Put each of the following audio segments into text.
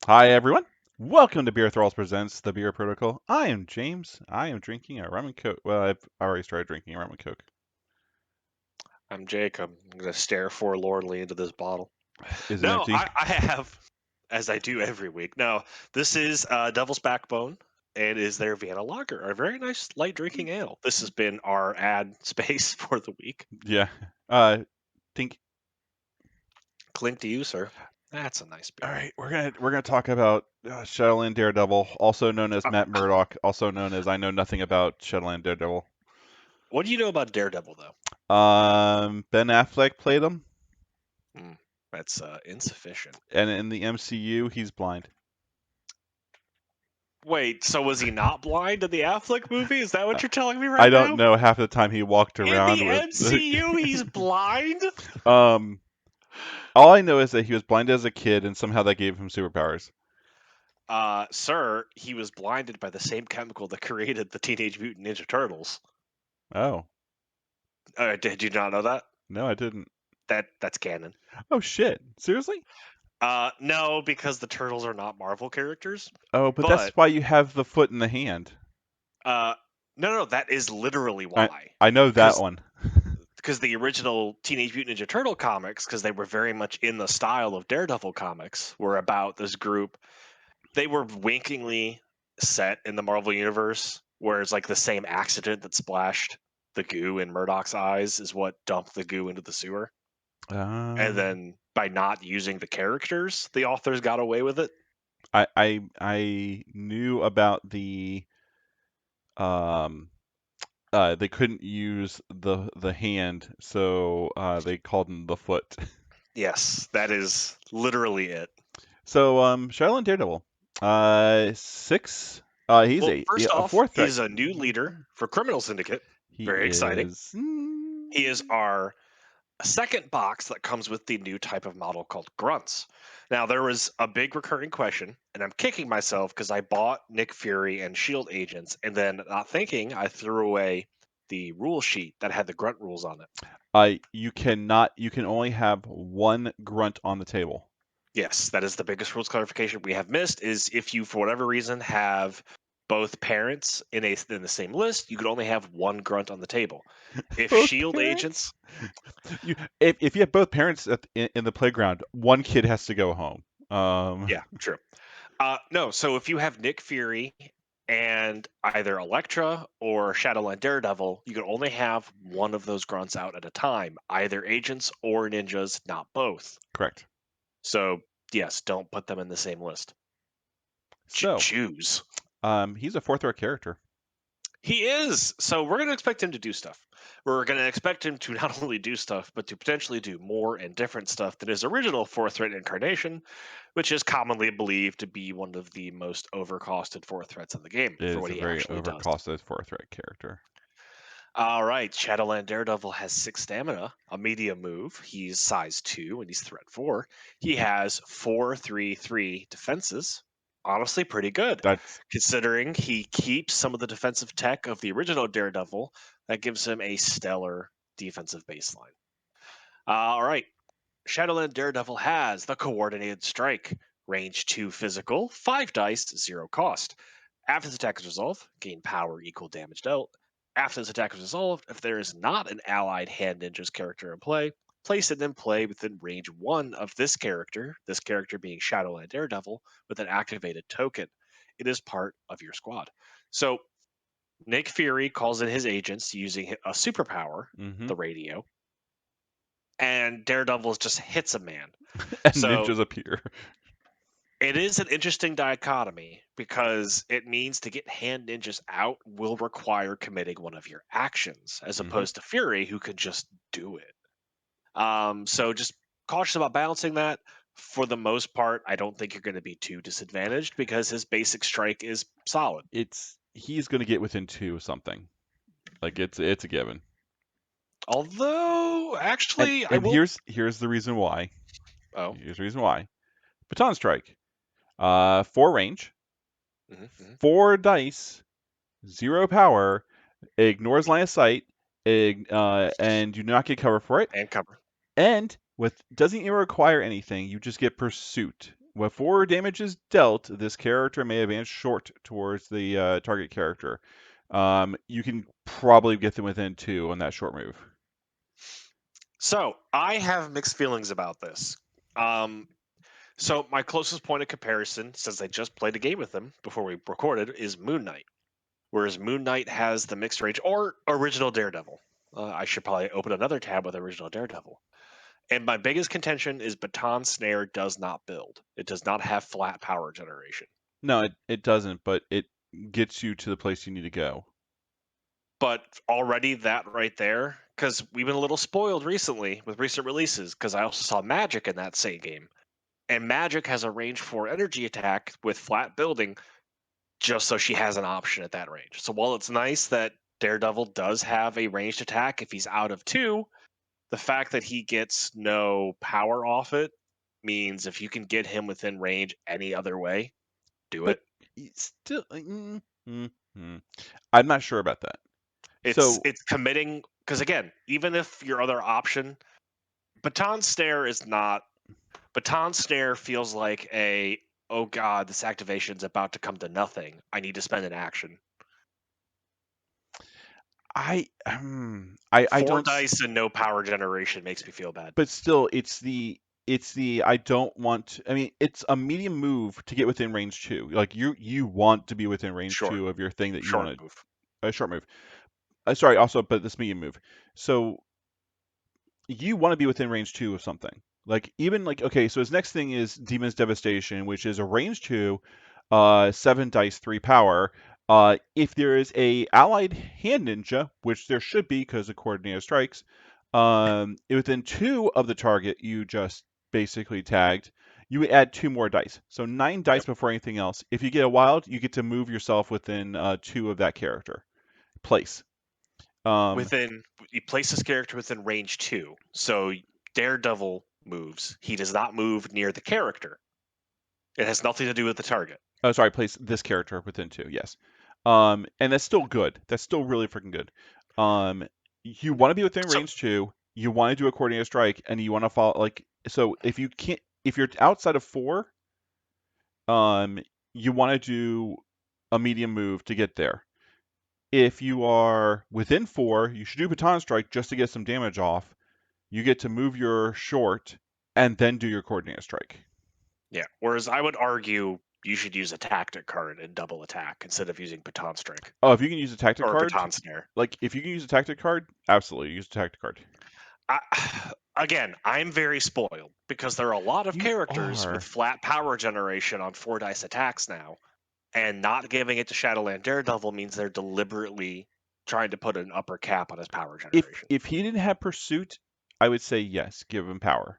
Hi, everyone. Welcome to BeerThralls Presents The Beer Protocol. I am James. I am drinking a rum and coke. Well, I've already started drinking a rum and coke. I'm Jake. I'm going to stare forlornly into this bottle. Is it No, empty? I have, as I do every week. No, this is Devil's Backbone and is their Vienna Lager, a very nice light drinking ale. This has been our ad space for the week. Yeah. Think. Clink to you, sir. That's a nice All beer. right, we're gonna talk about Shadowland Daredevil, also known as Uh, Matt Murdock, also known as I know nothing about Shadowland Daredevil. what do you know about Daredevil, though? Ben Affleck played him, That's insufficient. and in the MCU, he's blind. Wait, so was he not blind in the Affleck movie? Is that Uh, what you're telling me I right don't now? know. Half the time he walked In around the with. MCU, he's blind? um. All I know is that he was blind as a kid, and somehow that gave him superpowers. Sir, he was blinded by the same chemical that created the Teenage Mutant Ninja Turtles. Oh, Did you not know that? no, I didn't. That's canon. Oh shit! Seriously? No, because the turtles are not Marvel characters. Oh, but that's But why you have the foot in the hand. uh, no, that is literally I why. I know that Because one. the original Teenage Mutant Ninja Turtle comics, because they were very much in the style of Daredevil comics, were about this group. They were winkingly set in the Marvel universe, where it's like the same accident that splashed the goo in Murdoch's eyes is what dumped the goo into the sewer. And Um, then by not using the characters, the authors got away with it. I knew about the um they couldn't use the hand, so they called him the foot. Yes, that is literally it. So Charlotte Daredevil, six. He's Well, first a off, fourth threat. he's a new leader for Criminal Syndicate. He Very exciting. is. He is our second box that comes with the new type of model called grunts. Now, there was a big recurring question, and I'm kicking myself because I bought Nick Fury and Shield agents, and then not thinking, I threw away the rule sheet that had the grunt rules on it. You cannot. You can only have one grunt on the table. Yes, that is the biggest rules clarification we have missed. Is if you, for whatever reason, have both parents in the same list, you could only have one grunt on the table. If Both Shield parents. agents, If you have both parents in the playground, one kid has to go home. yeah, true. No, so if you have Nick Fury and either Elektra or Shadowland Daredevil, you can only have one of those grunts out at a time, either agents or ninjas, not both. Correct. So yes, don't put them in the same list. So, Choose. he's a fourth threat character. He is. So we're going to expect him to do stuff. We're going to expect him to not only do stuff, but to potentially do more and different stuff than his original fourth threat incarnation, which is commonly believed to be one of the most overcosted fourth threats in the game It for is what a he very actually does. overcosted fourth threat character. All right, Shadowland Daredevil has 6 stamina, a medium move. He's size 2 and he's threat 4. He has 4/3/3 defenses. Honestly, pretty good, That's considering he keeps some of the defensive tech of the original Daredevil. That gives him a stellar defensive baseline. All right, Shadowland Daredevil has the Coordinated Strike, range 2 physical, 5 dice, 0 cost. After this attack is resolved, gain power equal damage dealt. After this attack is resolved, if there is not an allied Hand Ninjas character in play, place it in play within range 1 of this character being Shadowland Daredevil, with an activated token. It is part of your squad. So Nick Fury calls in his agents using a superpower, mm-hmm. the radio, and Daredevil just hits a man. And So ninjas appear. it is an interesting dichotomy because it means to get hand ninjas out will require committing one of your actions, as Mm-hmm. opposed to Fury, who can just do it. So just cautious about balancing that. For the most part, I don't think you're going to be too disadvantaged because his basic strike is solid. He's going to get within 2 of something. Like it's a given. Although, actually, I And will. here's the reason why. Oh, Here's the reason why. Baton strike. 4 range, hmm 4 dice, 0 power, ignores line of sight, and do not get cover for it. and cover. And with doesn't even require anything. You just get pursuit. before damage is dealt, this character may advance short towards the target character. You can probably get them within 2 on that short move. So I have mixed feelings about this. So my closest point of comparison, since I just played a game with him before we recorded, is Moon Knight. Whereas Moon Knight has the mixed range, or original Daredevil. I should probably open another tab with original Daredevil. And my biggest contention is Baton Snare does not build. It does not have flat power generation. No, it doesn't, but it gets you to the place you need to go. But already that right there, because we've been a little spoiled recently with recent releases, because I also saw Magic in that same game. And Magic has a range 4 energy attack with flat building, just so she has an option at that range. So while it's nice that Daredevil does have a ranged attack if he's out of 2, the fact that he gets no power off it means if you can get him within range any other way, do But it. still, I'm not sure about that. So It's committing, because again, even if your other option, Baton Snare is not. Baton Snare feels like a, oh god, this activation's about to come to nothing. I need to spend an action. I 4 don't. dice and no power generation makes me feel bad. But still, it's the I don't want. I mean, it's a medium move to get within range 2. Like you want to be within range Short, 2 of your thing that you short want move. to. A short move. Sorry, also, but this medium move. So you want to be within range 2 of something. Like even like okay, so his next thing is Demon's Devastation, which is a range 2, 7 dice, 3 power. If there is a allied hand ninja, which there should be because of coordinated strikes, within 2 of the target you just basically tagged, you would add 2 more dice. So 9 dice Yep. before anything else. If you get a wild, you get to move yourself within 2 of that character place. Within, you place this character within range 2. So Daredevil moves. He does not move near the character. It has nothing to do with the target. Oh, sorry, place this character within 2. Yes. And that's still good. That's still really freaking good. You want to be within So range 2. You want to do a coordinated strike, and you want to follow like so. If you can't, if you're outside of 4, you want to do a medium move to get there. If you are within 4, you should do baton strike just to get some damage off. You get to move your short and then do your coordinated strike. yeah. Whereas I would argue you should use a tactic card and double attack instead of using baton strike Oh, if you can use a tactic or card, baton snare. like if you can use a tactic card, absolutely use a tactic card. I, again, I'm very spoiled because there are a lot of You characters with are. flat power generation on 4 dice attacks now, and not giving it to Shadowland Daredevil means they're deliberately trying to put an upper cap on his power generation. If he didn't have pursuit, I would say yes, give him power.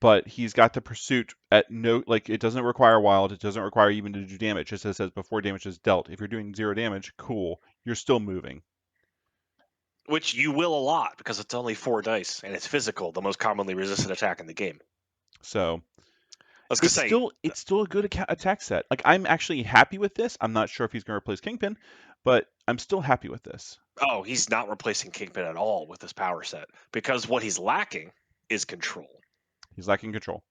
But he's got the pursuit at no like it doesn't require wild, it doesn't require even to do damage. It just says before damage is dealt. If you're doing 0 damage, cool. You're still moving. Which you will a lot because it's only 4 dice and it's physical, the most commonly resisted attack in the game. So I was gonna say, it's still a good attack set. Like I'm actually happy with this. I'm not sure if he's going to replace Kingpin, but I'm still happy with this. oh, he's not replacing Kingpin at all with this power set because what he's lacking is control. He's lacking control.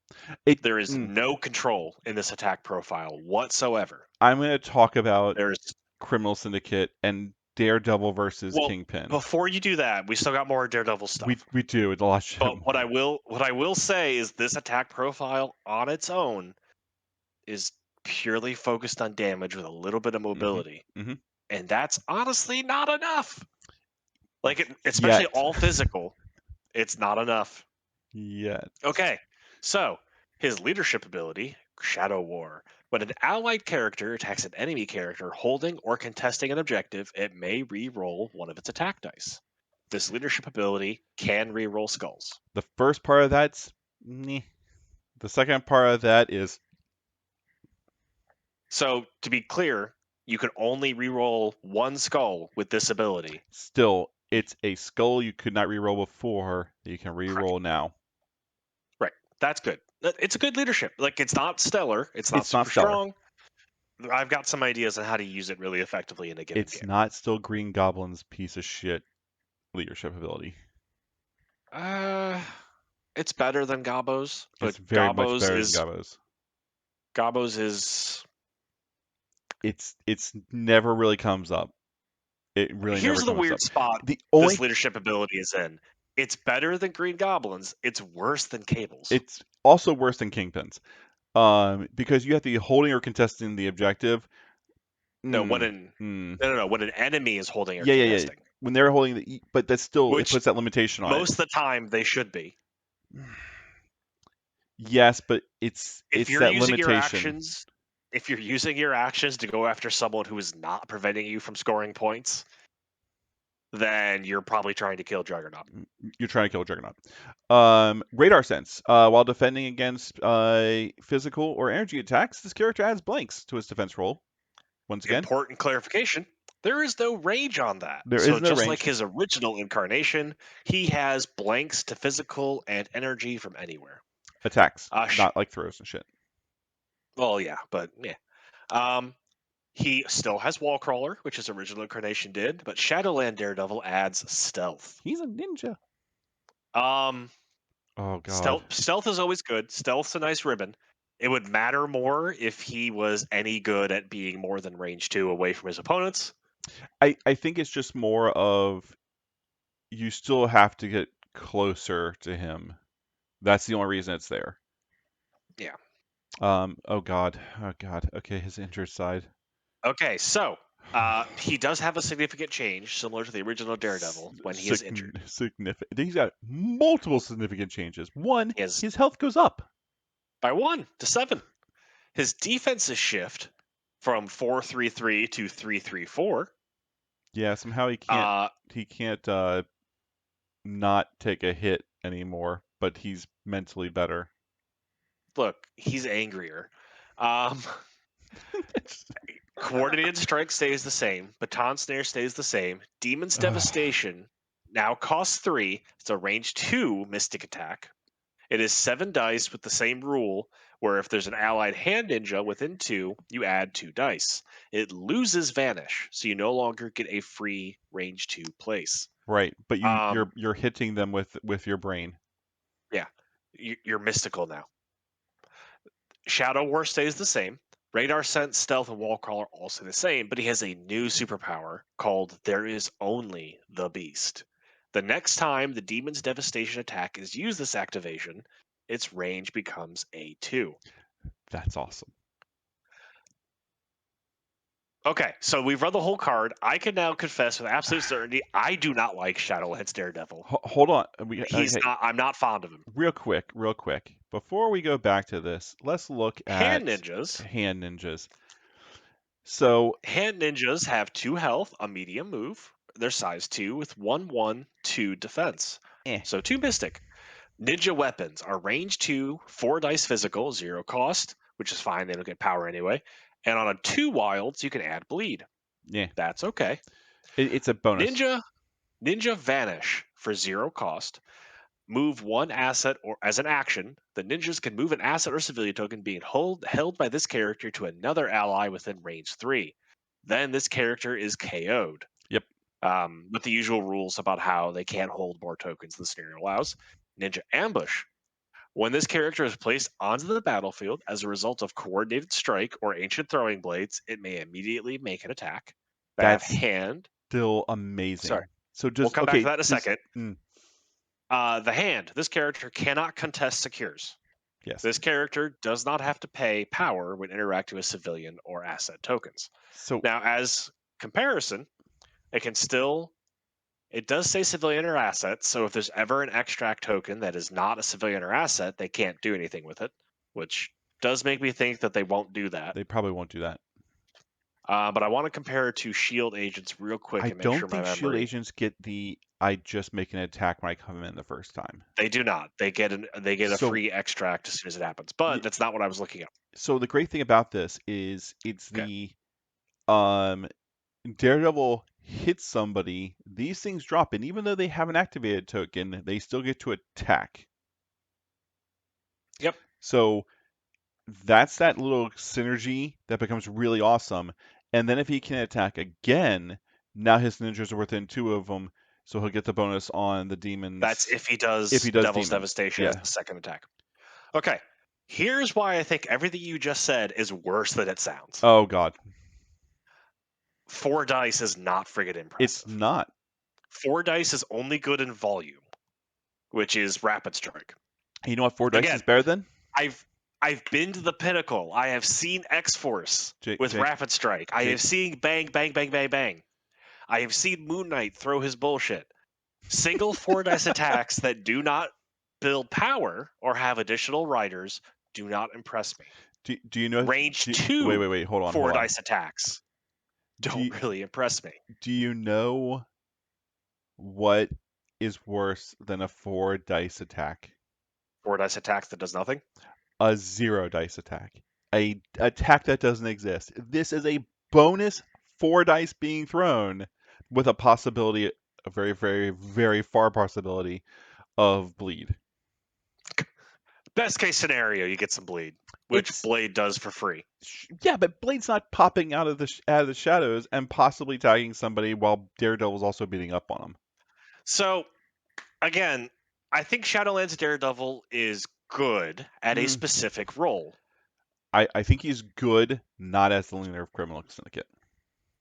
It. There is no control in this attack profile whatsoever. I'm going to talk about There's Criminal Syndicate and Daredevil versus well, Kingpin. before you do that, we still got more Daredevil stuff. We do. It's a lot. But what I will say is this attack profile on its own is purely focused on damage with a little bit of mobility. Mm-hmm. And that's honestly not enough. Like especially Yet. all physical, it's not enough. Yet. Okay. So, his leadership ability, Shadow War. When an allied character attacks an enemy character holding or contesting an objective, it may re-roll one of its attack dice. This leadership ability can re-roll skulls. The first part of that's meh. The second part of that is So, to be clear, you can only re-roll one skull with this ability. still it's a skull you could not reroll before that you can Correct. reroll now. Right. That's good. It's a good leadership. Like it's not stellar, it's not It's not super stellar. strong. I've got some ideas on how to use it really effectively in a given It's game. not still Green Goblin's piece of shit leadership ability. It's better than Gabbo's, but It's very much Gabbo's better than is Gabo's. Gabos is. It's never really comes up. It really never Here's the comes weird up. spot The this only leadership ability is in. It's better than Green Goblins. It's worse than Cables. It's also worse than Kingpins. Because you have to be holding or contesting the objective. No, when Mm, an mm. no, when an enemy is holding or Yeah. contesting, When they're holding but that's still it which puts that limitation on it. most of the time they should be. Yes, but it's If you're that using your limitation. actions, if you're using your actions to go after someone who is not preventing you from scoring points, then you're probably trying to kill Juggernaut. You're trying to kill a Juggernaut. Radar sense. While defending against physical or energy attacks, this character adds blanks to his defense roll. Once again, Important clarification. There is no range on that. there So is no just like range. his original incarnation, he has blanks to physical and energy from anywhere. Attacks, Sh- not like throws and shit. well, yeah, but yeah. Um, he still has Wall Crawler, which his original incarnation did, but Shadowland Daredevil adds Stealth. He's a ninja. Um, Oh god. stealth is always good. Stealth's a nice ribbon. It would matter more if he was any good at being more than range 2 away from his opponents. I think it's just more of you still have to get closer to him. That's the only reason it's there. Yeah. Oh god. Oh god. Okay, his injured side. Okay, so he does have a significant change, similar to the original Daredevil, when he is injured. Significant. He's got multiple significant changes. One, He has his health goes up. by 1 to 7. His defenses shift from 4-3-3 to 3-3-4. Yeah, somehow Uh, he can't not take a hit anymore, but he's mentally better. look, he's angrier. Um, Coordinated strike stays the same. Baton snare stays the same. Demon's devastation now costs 3. It's a range 2 mystic attack. It is 7 dice with the same rule, where if there's an allied hand ninja within 2, you add 2 dice. It loses vanish, so you no longer get a free range 2 place. Right, but Um, you're hitting them with your brain. yeah, you're mystical now. Shadow War stays the same. Radar Sense, Stealth, and Wall Crawler all stay the same, but he has a new superpower called There Is Only the Beast. The next time the Demon's Devastation attack is used this activation, its range becomes A2. That's awesome. Okay, so we've run the whole card. I can now confess with absolute certainty I do not like Shadowland's Daredevil. Hold on. He's Okay, not. I'm not fond of him. real quick. Before we go back to this, let's look Hand at ninjas. hand ninjas. So, Hand ninjas have 2 health, a medium move. They're size 2 with 1/1/2 defense. eh, So 2 mystic. Ninja weapons are range 2, 4 dice physical, 0 cost, which is fine. They don't get power anyway. And on a 2 wilds, you can add bleed. yeah, That's okay. it's a bonus. Ninja vanish for 0 cost. Move 1 asset or as an action. The ninjas can move an asset or civilian token being held by this character to another ally within range 3. Then this character is KO'd. Yep, With the usual rules about how they can't hold more tokens than the scenario allows. Ninja ambush. When this character is placed onto the battlefield as a result of coordinated strike or ancient throwing blades, it may immediately make an attack. They have that's hand. still Sorry, amazing. So we'll just come back to okay, that in a just second. The hand. This character cannot contest secures. yes. This character does not have to pay power when interacting with civilian or asset tokens. So Now, as comparison, it does say civilian or asset, so if there's ever an extract token that is not a civilian or asset, they can't do anything with it, which does make me think that they won't do that. they probably won't do that. But I want to compare it to shield agents real quick I and make don't sure my think shield memory. agents get the I just make an attack when I come in the first time. They do not. They get a So free extract as soon as it happens. y- But that's not what I was looking at. so the great thing about this is it's Okay. the um Daredevil hits somebody, these things drop, and even though they have an activated token, they still get to attack. Yep. So that's that little synergy that becomes really awesome. And then if he can attack again, now his ninjas are within 2 of them, so he'll get the bonus on the That's demons if he if does he does Devil's demons. Devastation as Yeah. the second attack. Okay. Here's why I think everything you just said is worse than it sounds. Oh God, 4 dice is not friggin' it's impressive. not. 4 dice is only good in volume, which is rapid strike. You know what 4 dice is Again, better than? I've I've been to the pinnacle. I have seen X Force J with J rapid strike. I J. have seen bang, bang, bang, bang, bang. I have seen Moon Knight throw his bullshit. Single 4 dice attacks that do not build power or have additional riders do not impress me. Do you know? Range Wait, two wait, wait. Hold on, hold four on. dice attacks Do don't you, really impress me. do you know what is worse than a 4 dice attack? 4 dice attacks that does nothing. A 0 dice attack. A attack that doesn't exist. This is a bonus 4 dice being thrown with a possibility, a very, very, very far possibility of bleed. Best case scenario, you get some bleed, which It's Blade does for free. yeah, but Blade's not popping out of the out of the shadows and possibly tagging somebody while Daredevil's also beating up on him. So again, I think Shadowlands Daredevil is good at a Mm, specific role. I think he's good, not as the leader of Criminal Syndicate.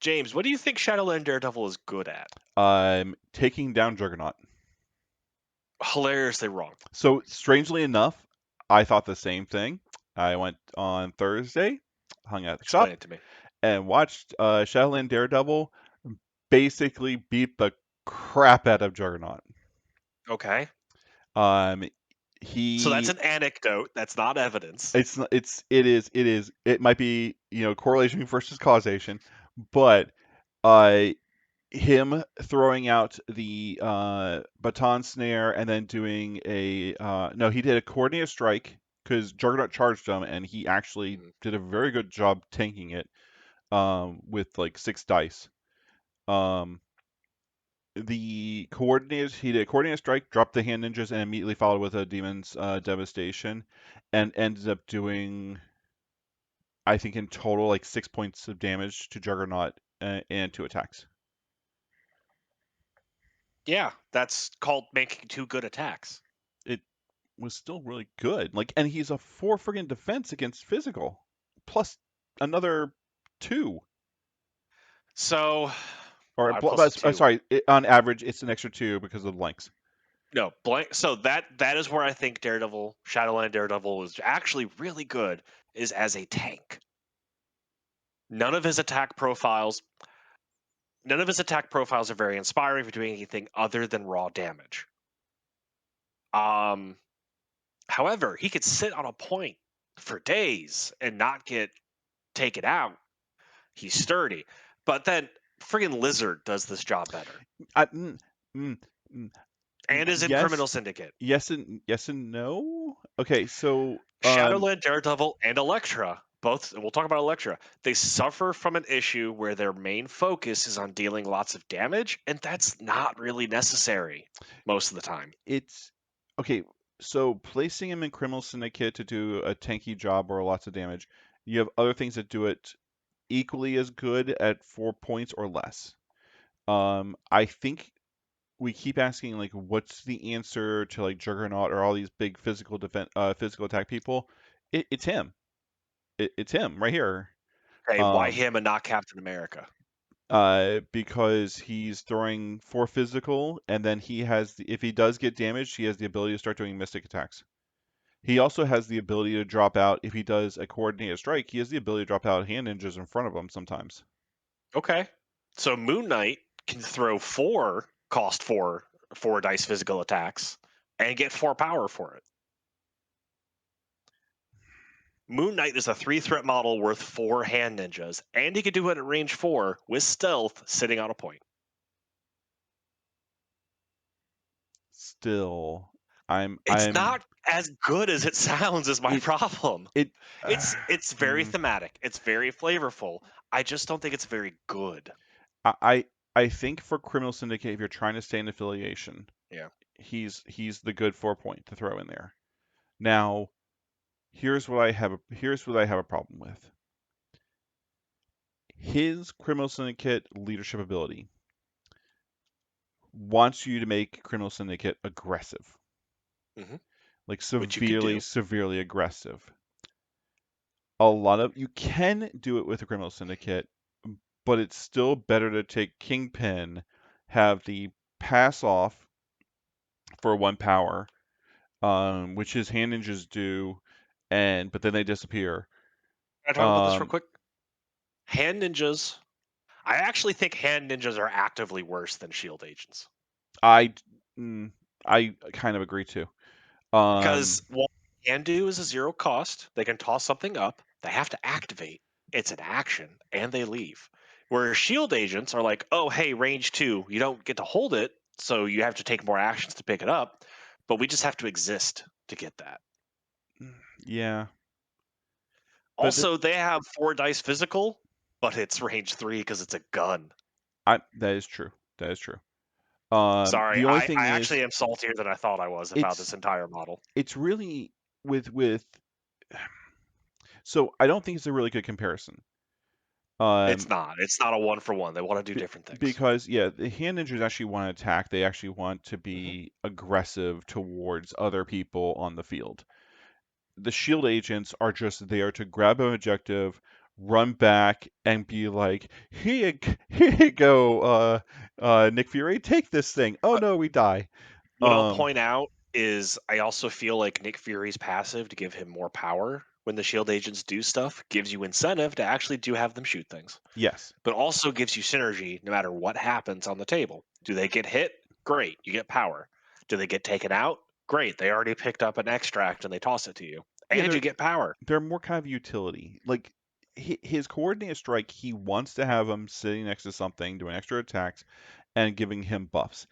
James, what do you think Shadowland Daredevil is good at? Taking down Juggernaut. Hilariously wrong. So strangely enough, I thought the same thing. I went on Thursday, hung out at the Explain shop, it to me. and watched Shadowland Daredevil basically beat the crap out of Juggernaut. Okay. Um, So that's he an anecdote. That's not evidence. it might be correlation versus causation, but uh him throwing out the baton snare and then doing a no, he did a coordinated strike because Juggernaut charged him and he actually Mhm. did a very good job tanking it with like 6 dice. Um, he did a coordinated strike, dropped the hand ninjas, and immediately followed with a demon's devastation, and ended up doing, I think, in total like 6 points of damage to Juggernaut and 2 attacks. Yeah, that's called making 2 good attacks. It was still really good. Like, and he's a 4 friggin' defense against physical, plus another 2. So Or why plus a two? sorry, on average, it's an extra 2 because of the lengths. No, blank. So that is where I think Daredevil, Shadowland Daredevil, is actually really good. Is as a tank. None of his attack profiles, none of his attack profiles are very inspiring for doing anything other than raw damage. Um, However, he could sit on a point for days and not get taken out. He's sturdy, but then friggin' Lizard does this job better, I, mm, mm, mm, and is in yes, Criminal Syndicate. yes and no. Okay, so Shadowland Daredevil and Elektra, both, and we'll talk about Elektra, they suffer from an issue where their main focus is on dealing lots of damage, and that's not really necessary most of the time. it's okay. So placing him in Criminal Syndicate to do a tanky job or lots of damage, you have other things that do it equally as good at 4 points or less. I think we keep asking like, what's the answer to like Juggernaut or all these big physical attack people? It's him. It's him right here. Okay, why Um, him and not Captain America? because he's throwing 4 physical, and then if he does get damaged, he has the ability to start doing mystic attacks. He also has the ability to drop out if he does a coordinated strike. He has the ability to drop out hand ninjas in front of him sometimes. Okay, so Moon Knight can throw cost 4 dice physical attacks and get 4 power for it. Moon Knight is a 3 threat model worth 4 hand ninjas, and he can do it at range 4 with stealth sitting on a point. Still, It's I'm not as good as it sounds is my it problem. it. It's very Mm, thematic. It's very flavorful. I just don't think it's very good. I I I think for Criminal Syndicate, if you're trying to stay in affiliation, Yeah. he's the good 4 point to throw in there. Now, here's what I have a problem with. His Criminal Syndicate leadership ability wants you to make Criminal Syndicate aggressive, Hmm. like Which you could severely, do. severely aggressive. you can do it with a Criminal Syndicate, but it's still better to take Kingpin, have the pass off for 1 power, which his hand ninjas do, but then they disappear. Can I talk about this real Um, quick? Hand ninjas. I actually think hand ninjas are actively worse than shield agents. I I kind of agree too. Because Um, what they can do is a zero cost. They can toss something up. They have to activate. It's an action, and they leave. Where shield agents are like, oh, hey, range 2, you don't get to hold it, so you have to take more actions to pick it up, but we just have to exist to get that. yeah, but Also, they have 4 dice physical, but it's range 3 because it's a gun. that is true. That is true. Sorry, The only I thing is, actually am saltier than I thought I was about this it's entire model. it's really with so I don't think it's a really good comparison. It's Um, not. It's not a one for one. They want to do be- different things. because yeah, the hand ninjas actually want to attack. They actually want to Hmm. be aggressive towards other people on the field. The shield agents are just there to grab an objective, run back, and be like, here you go, Nick Fury, take this thing. Oh no, we die. What I'll Um, point out is I also feel like Nick Fury's passive to give him more power when the shield agents do stuff gives you incentive to actually do have them shoot things, yes, but also gives you synergy no matter what happens on the table. Do they get hit? Great, you get power. Do they get taken out? Great, they already picked up an extract and they toss it to you, yeah, and you get power. they're more kind of utility. Like his coordinated strike, he wants to have him sitting next to something, doing extra attacks, and giving him buffs.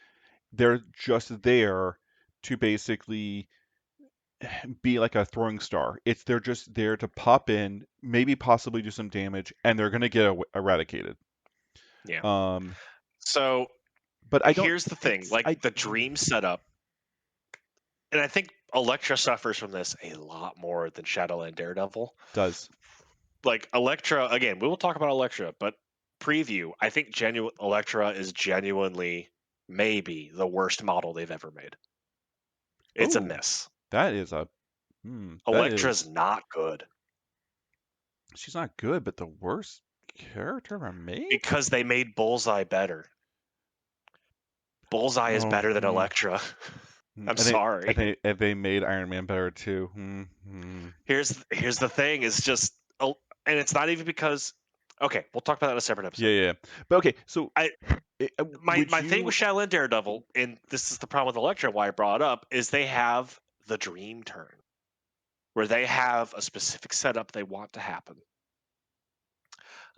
They're just there to basically be like a throwing star. They're just there to pop in, maybe possibly do some damage, and they're gonna get eradicated. Yeah. Um, So but I don't. here's the thing, It's like I the dream setup, and I think Elektra suffers from this a lot more than Shadowland Daredevil. does. Like Elektra, again, we will talk about Elektra, but preview, I think genuine Elektra is genuinely maybe the worst model they've ever made. It's a Oh, miss. that is a. That Elektra's is. not good She's not good, but the worst character ever made. because they made Bullseye better. Bullseye is Oh, better than Elektra. I'm I sorry. think they made Iron Man better too. Here's the thing, is just and it's not even because, okay, we'll talk about that in a separate Yeah, episode. yeah. But okay, so I would my thing with you? Shadowland Daredevil, and this is the problem with Elektra, why I brought it up, is they have the dream turn, where they have a specific setup they want to happen.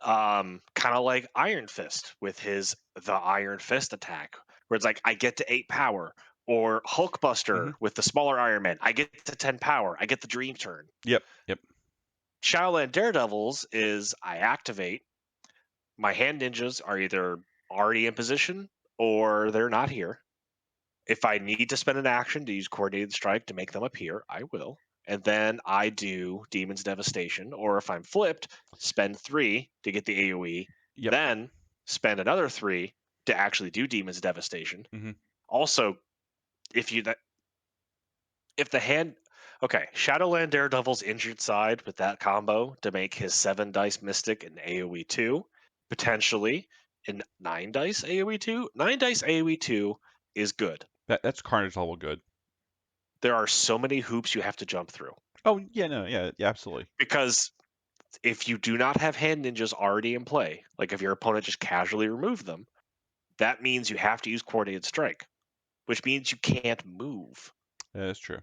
Kind of like Iron Fist with the Iron Fist attack, where it's like I get to 8 power, or Hulkbuster Hmm. with the smaller Iron Man, I get to 10 power, I get the dream turn. Yep, yep. Shadowland Daredevils is I activate, my hand ninjas are either already in position or they're not here. If I need to spend an action to use Coordinated Strike to make them appear, I will. And then I do Demon's Devastation, or if I'm flipped, spend 3 to get the AoE, Yep. then spend another 3 to actually do Demon's Devastation. Hmm. Also, if you if the hand, okay, Shadowland Daredevil's injured side with that combo to make his 7 dice Mystic and AoE 2, potentially in 9 dice AoE 2. 9 dice AoE 2 is good. That's Carnage level good. There are so many hoops you have to jump through Oh yeah, no, yeah, yeah, absolutely. because if you do not have hand ninjas already in play, like if your opponent just casually removed them, that means you have to use coordinated strike, which means you can't move, That is true.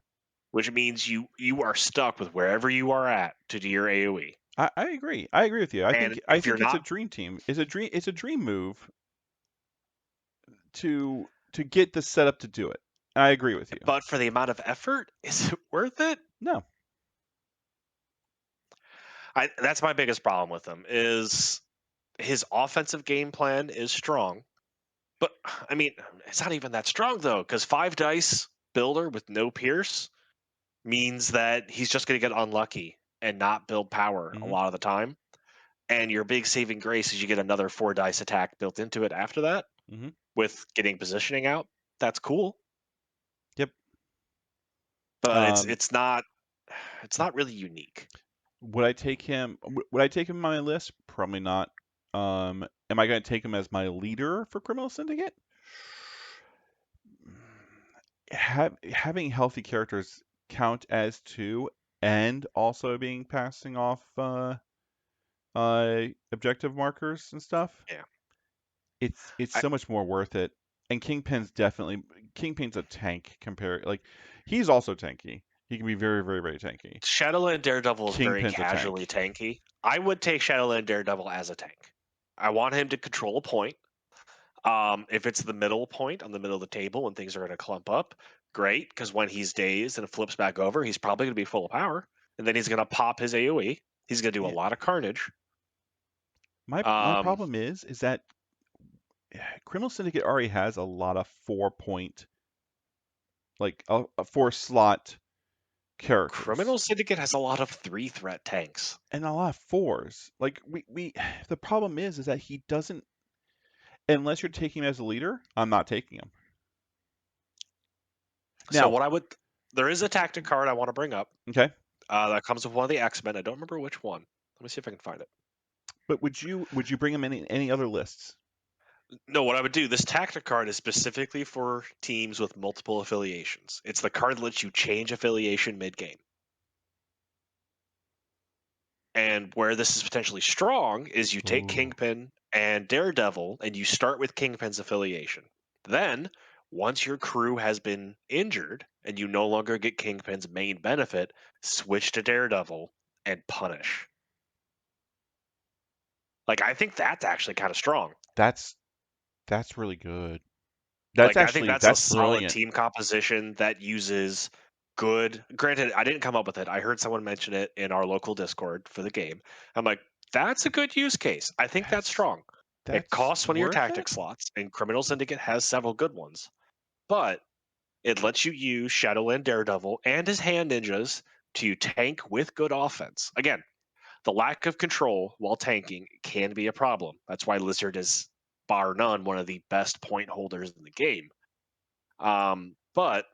which means you are stuck with wherever you are at to do your AoE. I agree. I agree with you. And I if you're think it's a not, dream team. It's a dream move to get the setup to do it. I agree with you. but for the amount of effort, is it worth it? No. That's my biggest problem with him is his offensive game plan is strong. But I mean, it's not even that strong though, because 5 dice builder with no pierce means that he's just going to get unlucky and not build power a Hmm. lot of the time. And your big saving grace is you get another 4 dice attack built into it after that Hmm. with getting positioning out. That's cool, Yep. but Um, it's not really unique. Would I take him? Would I take him on my list? Probably not. Am I going to take him as my leader for Criminal Syndicate? Having healthy characters count as two, and also being passing off objective markers and stuff. Yeah. It's I, so much more worth it. And Kingpin's a tank compared like he's also tanky. He can be very, very, very tanky. Shadowland Daredevil is very Kingpin's a casually tank. tanky. I would take Shadowland Daredevil as a tank. I want him to control a point. If it's the middle point on the middle of the table when things are going to clump up, great, because when he's dazed and flips back over, he's probably going to be full of power, and then he's going to pop his AOE. He's going to do a Yeah. lot of carnage. My Um, problem is that Criminal Syndicate already has a lot of 4 point like a 4 slot characters Criminal Syndicate has a lot of 3 threat tanks. and a lot of fours. Like we the problem is that he doesn't unless you're taking him as a leader, I'm not taking him. So Now, what I would there is a tactic card I want to bring up okay, that comes with one of the X-Men. I don't remember which one. Let me see if I can find it. but would you bring him in any other lists? No, what I would do, this tactic card is specifically for teams with multiple affiliations. It's the card that lets you change affiliation mid-game. And where this is potentially strong is you take Ooh, Kingpin and Daredevil and you start with Kingpin's affiliation. Then, once your crew has been injured and you no longer get Kingpin's main benefit, switch to Daredevil and punish. Like, I think that's actually kind of strong. that's that's really good. Like, I think that's a That's solid brilliant. team composition that uses good. Granted, I didn't come up with it. I heard someone mention it in our local Discord for the game. I'm like, that's a good use case. I think that's That's strong. It that's costs one of your worth tactic it. slots, and Criminal Syndicate has several good ones. But it lets you use Shadowland Daredevil and his hand ninjas to tank with good offense. Again, the lack of control while tanking can be a problem. That's why Lizard is, bar none, one of the best point holders in the game. But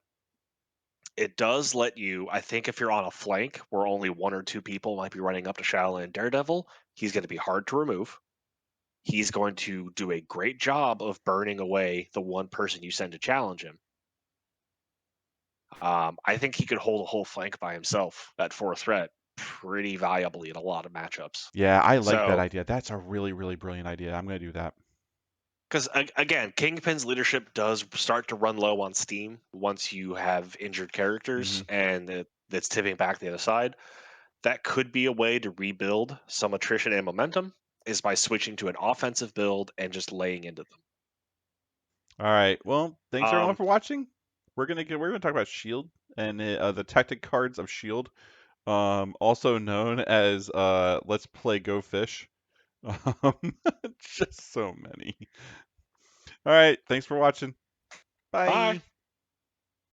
it does let you, I think, if you're on a flank where only 1 or 2 people might be running up to Shadowland Daredevil, he's going to be hard to remove. He's going to do a great job of burning away the one person you send to challenge him. I think he could hold a whole flank by himself at 4 threat pretty valuably in a lot of matchups. Yeah, I like that So, idea. That's a really, really brilliant idea. I'm gonna do that. because again, Kingpin's leadership does start to run low on steam once you have injured characters Hmm. and it's tipping back the other side. That could be a way to rebuild some attrition and momentum is by switching to an offensive build and just laying into them. All right. Well, thanks everyone Um, for watching. We're gonna talk about Shield and the tactic cards of Shield, also known as Let's Play Go Fish. Um, just so many. All right. Thanks for watching. bye. Bye.